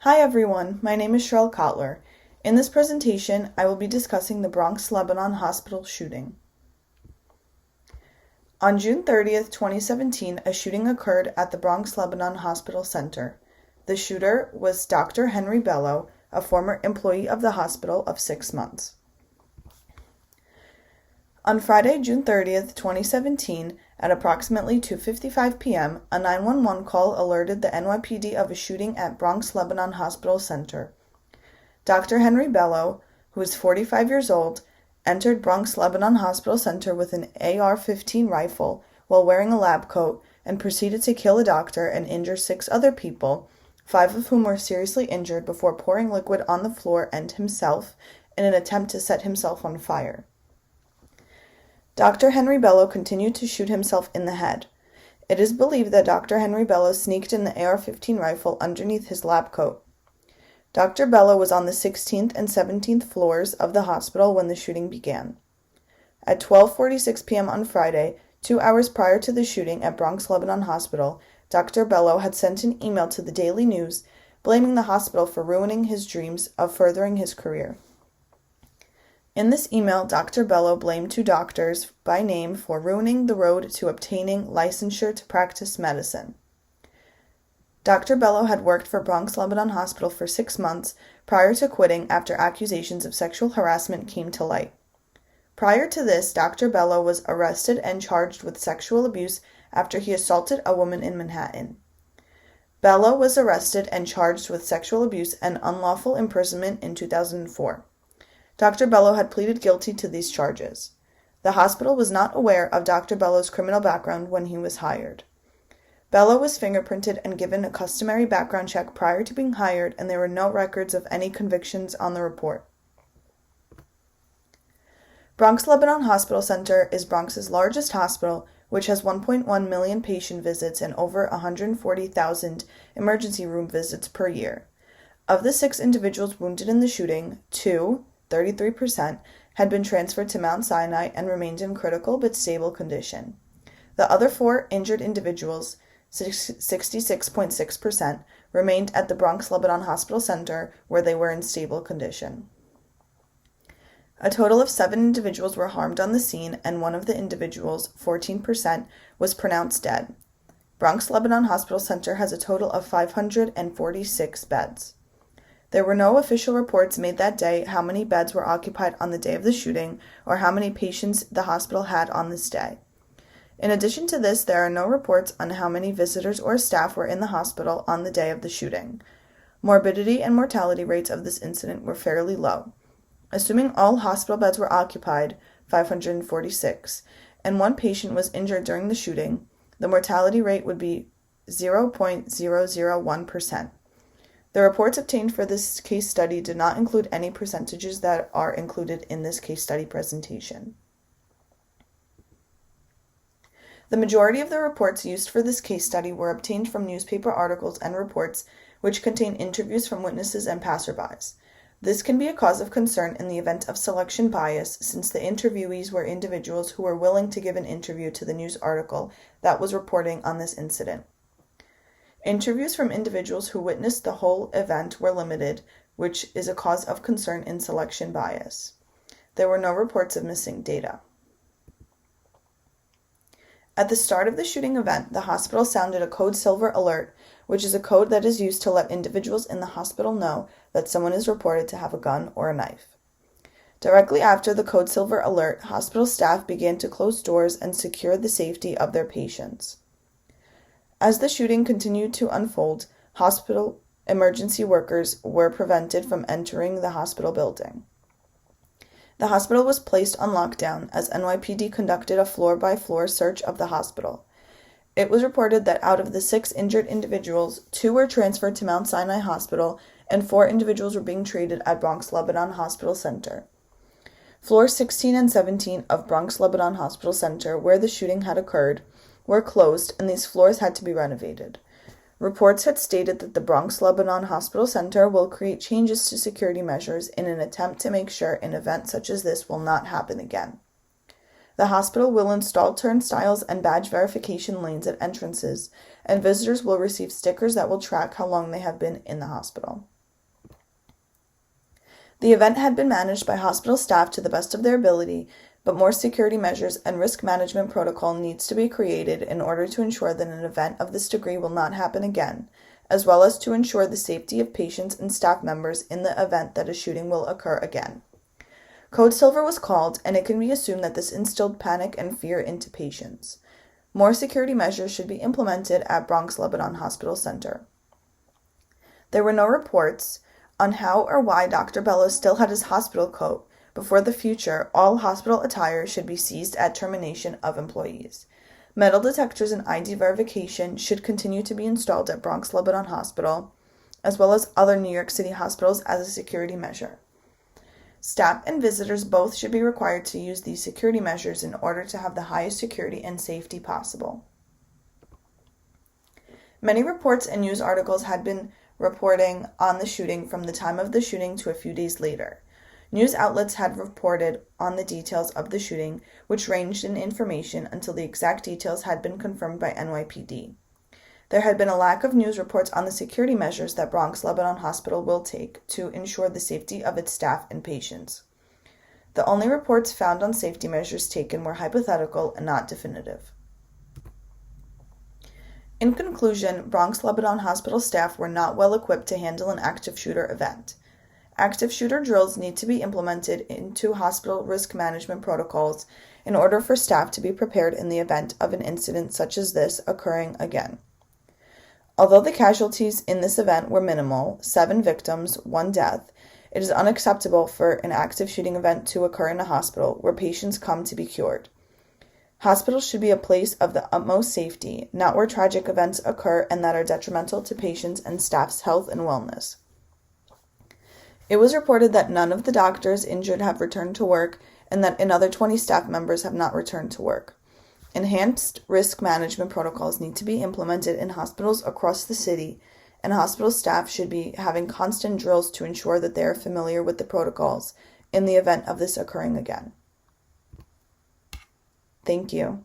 Hi everyone, my name is Cheryl Kotler. In this presentation, I will be discussing the Bronx Lebanon Hospital shooting. On June 30th, 2017, a shooting occurred at the Bronx Lebanon Hospital Center. The shooter was Dr. Henry Bello, a former employee of the hospital of 6 months. On Friday, June 30th, 2017, at approximately 2:55 p.m., a 911 call alerted the NYPD of a shooting at Bronx Lebanon Hospital Center. Dr. Henry Bello, who is 45 years old, entered Bronx Lebanon Hospital Center with an AR-15 rifle while wearing a lab coat and proceeded to kill a doctor and injure 6 other people, 5 of whom were seriously injured, before pouring liquid on the floor and himself in an attempt to set himself on fire. Dr. Henry Bello continued to shoot himself in the head. It is believed that Dr. Henry Bello sneaked in the AR-15 rifle underneath his lab coat. Dr. Bello was on the 16th and 17th floors of the hospital when the shooting began. At 12:46 p.m. on Friday, 2 hours prior to the shooting at Bronx Lebanon Hospital, Dr. Bello had sent an email to the Daily News blaming the hospital for ruining his dreams of furthering his career. In this email, Dr. Bello blamed 2 doctors by name for ruining the road to obtaining licensure to practice medicine. Dr. Bello had worked for Bronx Lebanon Hospital for 6 months prior to quitting after accusations of sexual harassment came to light. Prior to this, Dr. Bello was arrested and charged with sexual abuse after he assaulted a woman in Manhattan. Bello was arrested and charged with sexual abuse and unlawful imprisonment in 2004. Dr. Bello had pleaded guilty to these charges. The hospital was not aware of Dr. Bello's criminal background when he was hired. Bello was fingerprinted and given a customary background check prior to being hired, and there were no records of any convictions on the report. Bronx Lebanon Hospital Center is Bronx's largest hospital, which has 1.1 million patient visits and over 140,000 emergency room visits per year. Of the 6 individuals wounded in the shooting, 2, 33%, had been transferred to Mount Sinai and remained in critical but stable condition. The other 4 injured individuals, 66.6%, remained at the Bronx Lebanon Hospital Center, where they were in stable condition. A total of 7 individuals were harmed on the scene, and one of the individuals, 14%, was pronounced dead. Bronx Lebanon Hospital Center has a total of 546 beds. There were no official reports made that day how many beds were occupied on the day of the shooting or how many patients the hospital had on this day. In addition to this, there are no reports on how many visitors or staff were in the hospital on the day of the shooting. Morbidity and mortality rates of this incident were fairly low. Assuming all hospital beds were occupied, 546, and 1 patient was injured during the shooting, the mortality rate would be 0.001%. The reports obtained for this case study did not include any percentages that are included in this case study presentation. The majority of the reports used for this case study were obtained from newspaper articles and reports which contain interviews from witnesses and passerbys. This can be a cause of concern in the event of selection bias, since the interviewees were individuals who were willing to give an interview to the news article that was reporting on this incident. Interviews from individuals who witnessed the whole event were limited, which is a cause of concern in selection bias. There were no reports of missing data. At the start of the shooting event, the hospital sounded a code silver alert, which is a code that is used to let individuals in the hospital know that someone is reported to have a gun or a knife. Directly after the code silver alert, hospital staff began to close doors and secure the safety of their patients. As the shooting continued to unfold, hospital emergency workers were prevented from entering the hospital building. The hospital was placed on lockdown as NYPD conducted a floor-by-floor search of the hospital. It was reported that out of the 6 injured individuals, 2 were transferred to Mount Sinai Hospital and 4 individuals were being treated at Bronx Lebanon Hospital Center. Floors 16 and 17 of Bronx Lebanon Hospital Center, where the shooting had occurred, were closed, and these floors had to be renovated. Reports had stated that the Bronx Lebanon Hospital Center will create changes to security measures in an attempt to make sure an event such as this will not happen again. The hospital will install turnstiles and badge verification lanes at entrances, and visitors will receive stickers that will track how long they have been in the hospital. The event had been managed by hospital staff to the best of their ability, but more security measures and risk management protocol needs to be created in order to ensure that an event of this degree will not happen again, as well as to ensure the safety of patients and staff members in the event that a shooting will occur again. Code Silver was called, and it can be assumed that this instilled panic and fear into patients. More security measures should be implemented at Bronx Lebanon Hospital Center. There were no reports on how or why Dr. Bellows still had his hospital coat, but for the future, all hospital attire should be seized at termination of employees. Metal detectors and ID verification should continue to be installed at Bronx Lebanon Hospital, as well as other New York City hospitals as a security measure. Staff and visitors both should be required to use these security measures in order to have the highest security and safety possible. Many reports and news articles had been reporting on the shooting from the time of the shooting to a few days later. News outlets had reported on the details of the shooting, which ranged in information until the exact details had been confirmed by NYPD. There had been a lack of news reports on the security measures that Bronx Lebanon Hospital will take to ensure the safety of its staff and patients. The only reports found on safety measures taken were hypothetical and not definitive. In conclusion, Bronx Lebanon Hospital staff were not well equipped to handle an active shooter event. Active shooter drills need to be implemented into hospital risk management protocols in order for staff to be prepared in the event of an incident such as this occurring again. Although the casualties in this event were minimal, 7 victims, 1 death, it is unacceptable for an active shooting event to occur in a hospital where patients come to be cured. Hospitals should be a place of the utmost safety, not where tragic events occur and that are detrimental to patients and staff's health and wellness. It was reported that none of the doctors injured have returned to work and that another 20 staff members have not returned to work. Enhanced risk management protocols need to be implemented in hospitals across the city, and hospital staff should be having constant drills to ensure that they are familiar with the protocols in the event of this occurring again. Thank you.